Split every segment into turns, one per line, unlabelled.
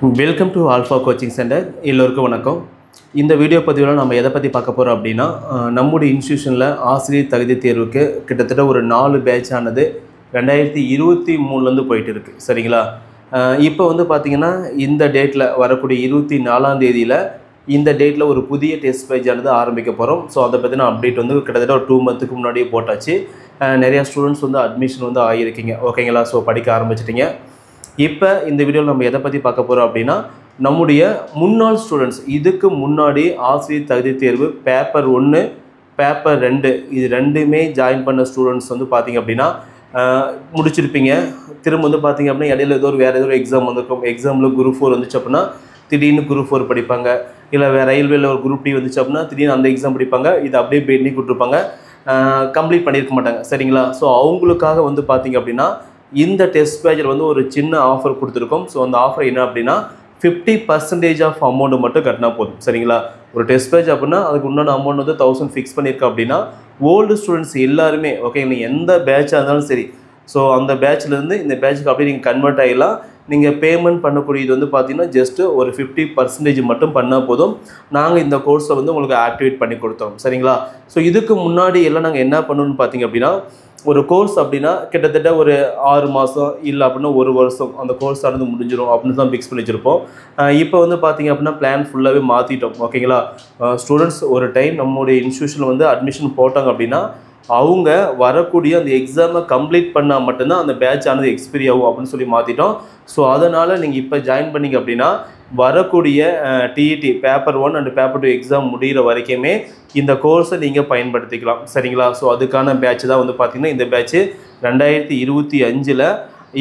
Welcome to alpha coaching centre. எல்லோருக்கும் வணக்கம். இந்த வீடியோ பதிவில் நம்ம எதை பற்றி பார்க்க போகிறோம் அப்படின்னா, நம்முடைய இன்ஸ்டியூஷனில் ஆசிரியர் தகுதி தேர்வுக்கு கிட்டத்தட்ட ஒரு 4 பேட்ச் ஆனது 2023லேருந்து போயிட்டு இருக்குது. சரிங்களா? இப்போ வந்து பார்த்திங்கன்னா இந்த டேட்டில் வரக்கூடிய 24ஆம் தேதியில் இந்த டேட்டில் ஒரு புதிய டெஸ்ட் பேட்ச் ஆனது ஆரம்பிக்க போகிறோம். ஸோ அதை பற்றின அப்டேட் வந்து கிட்டத்தட்ட ஒரு 2 மந்த்துக்கு முன்னாடியே போட்டாச்சு. நிறையா ஸ்டூடெண்ட்ஸ் வந்து அட்மிஷன் வந்து ஆகியிருக்கீங்க. ஓகேங்களா? ஸோ படிக்க ஆரம்பிச்சிட்டிங்க. இப்போ இந்த வீடியோவில் நம்ம எதை பற்றி பார்க்க போகிறோம் அப்படின்னா, நம்முடைய முன்னாள் ஸ்டூடெண்ட்ஸ் இதுக்கு முன்னாடி ஆசிரியர் தகுதி தேர்வு பேப்பர் 1 பேப்பர் 2 இது ரெண்டுமே ஜாயின் பண்ண ஸ்டூடெண்ட்ஸ் வந்து பார்த்திங்க அப்படின்னா முடிச்சிருப்பீங்க. திரும்ப வந்து பார்த்திங்க அப்படின்னா இடையில வேறு ஏதோ ஒரு எக்ஸாம் வந்திருக்கும். எக்ஸாமில் குரூப் 4 வந்துச்சு அப்படின்னா திடீர்னு குரூப் 4 படிப்பாங்க. இல்லை ரயில்வேல ஒரு குரூப் D வந்துச்சு அப்படின்னா திடீர்னு அந்த எக்ஸாம் படிப்பாங்க. இது அப்படியே பெண்டிங் கொடுத்துருப்பாங்க, கம்ப்ளீட் பண்ணியிருக்க மாட்டாங்க. சரிங்களா? ஸோ அவங்களுக்காக வந்து பார்த்திங்க அப்படின்னா இந்த டெஸ்ட் பேட்சில் வந்து ஒரு சின்ன ஆஃபர் கொடுத்துருக்கோம். ஸோ அந்த ஆஃபர் என்ன அப்படின்னா 50% ஆஃப் அமௌண்ட்டு மட்டும் கட்டினா போதும். சரிங்களா? ஒரு டெஸ்ட் பேட்ச் அப்படின்னா அதுக்கு உண்டான அமௌண்ட் வந்து 1000 ஃபிக்ஸ் பண்ணியிருக்கோம் அப்படின்னா ஓல்டு ஸ்டூடெண்ட்ஸ் எல்லாருமே ஓகே, நீங்கள் எந்த பேட்சாக இருந்தாலும் சரி, ஸோ அந்த பேட்ச்லேருந்து இந்த பேட்சுக்கு அப்படியே நீங்கள் கன்வெர்ட் ஆகிடலாம். நீங்கள் பேமெண்ட் பண்ணக்கூடியது வந்து பார்த்தீங்கன்னா ஜஸ்ட்டு ஒரு 50% மட்டும் பண்ணால் போதும். நாங்கள் இந்த கோர்ஸை வந்து உங்களுக்கு ஆக்டிவேட் பண்ணி கொடுத்தோம். சரிங்களா? ஸோ இதுக்கு முன்னாடி எல்லாம் நாங்கள் என்ன பண்ணணும்னு பார்த்தீங்க அப்படின்னா, ஒரு கோர்ஸ் அப்படின்னா கிட்டத்தட்ட ஒரு 6 மாதம் இல்லை அப்படின்னா 1 வருஷம் அந்த கோர்ஸ் ஆனது முடிஞ்சிடும் அப்படின்னு தான் ஃபிக்ஸ் பண்ணி வச்சுருப்போம். இப்போ வந்து பார்த்திங்க அப்படின்னா பிளான் ஃபுல்லாகவே மாற்றிட்டோம். ஓகேங்களா? ஸ்டூடெண்ட்ஸ் ஒரு டைம் நம்மளுடைய இன்ஸ்டியூஷனில் வந்து அட்மிஷன் போட்டாங்க அப்படின்னா அவங்க வரக்கூடிய அந்த எக்ஸாமை கம்ப்ளீட் பண்ணால் மட்டும்தான் அந்த பேட்ச் ஆனது எக்ஸ்பீரி ஆகும் அப்படின்னு சொல்லி மாற்றிட்டோம். ஸோ அதனால் நீங்கள் இப்போ ஜாயின் பண்ணிங்க அப்படின்னா வரக்கூடிய TET paper 1 and paper 2 exam முடிகிற வரைக்குமே இந்த கோர்ஸை நீங்கள் பயன்படுத்திக்கலாம். சரிங்களா? ஸோ அதுக்கான பேட்ச் தான் வந்து பார்த்திங்கன்னா இந்த பேட்ச்சு 2025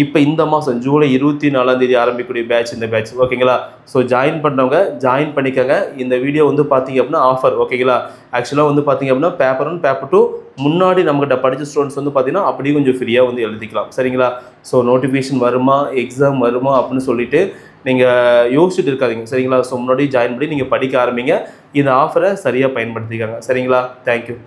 இப்போ இந்த மாதம் ஜூலை 24ஆம் தேதி ஆரம்பிக்கக்கூடிய பேட்ச் இந்த பேட்ச். ஓகேங்களா? ஸோ ஜாயின் பண்ணுறவங்க ஜாயின் பண்ணிக்கோங்க. இந்த வீடியோ வந்து பார்த்திங்க அப்படின்னா ஆஃபர். ஓகேங்களா? ஆக்சுவலாக வந்து பார்த்திங்க அப்படின்னா பேப்பர் 1 பேப்பர் 2 முன்னாடி நம்மகிட்ட படித்த ஸ்டூடெண்ட்ஸ் வந்து பார்த்திங்கன்னா அப்படியே கொஞ்சம் ஃப்ரீயாக வந்து எழுதிக்கலாம். சரிங்களா? ஸோ நோட்டிஃபிகேஷன் வருமா எக்ஸாம் வருமா அப்படின்னு சொல்லிட்டு நீங்கள் யோசிச்சுட்டு இருக்காதீங்க. சரிங்களா? ஸோ முன்னாடி ஜாயின் பண்ணி நீங்கள் படிக்க ஆரம்பிங்க. இந்த ஆஃபரை சரியாக பயன்படுத்திக்கோங்க. சரிங்களா? தேங்க்யூ.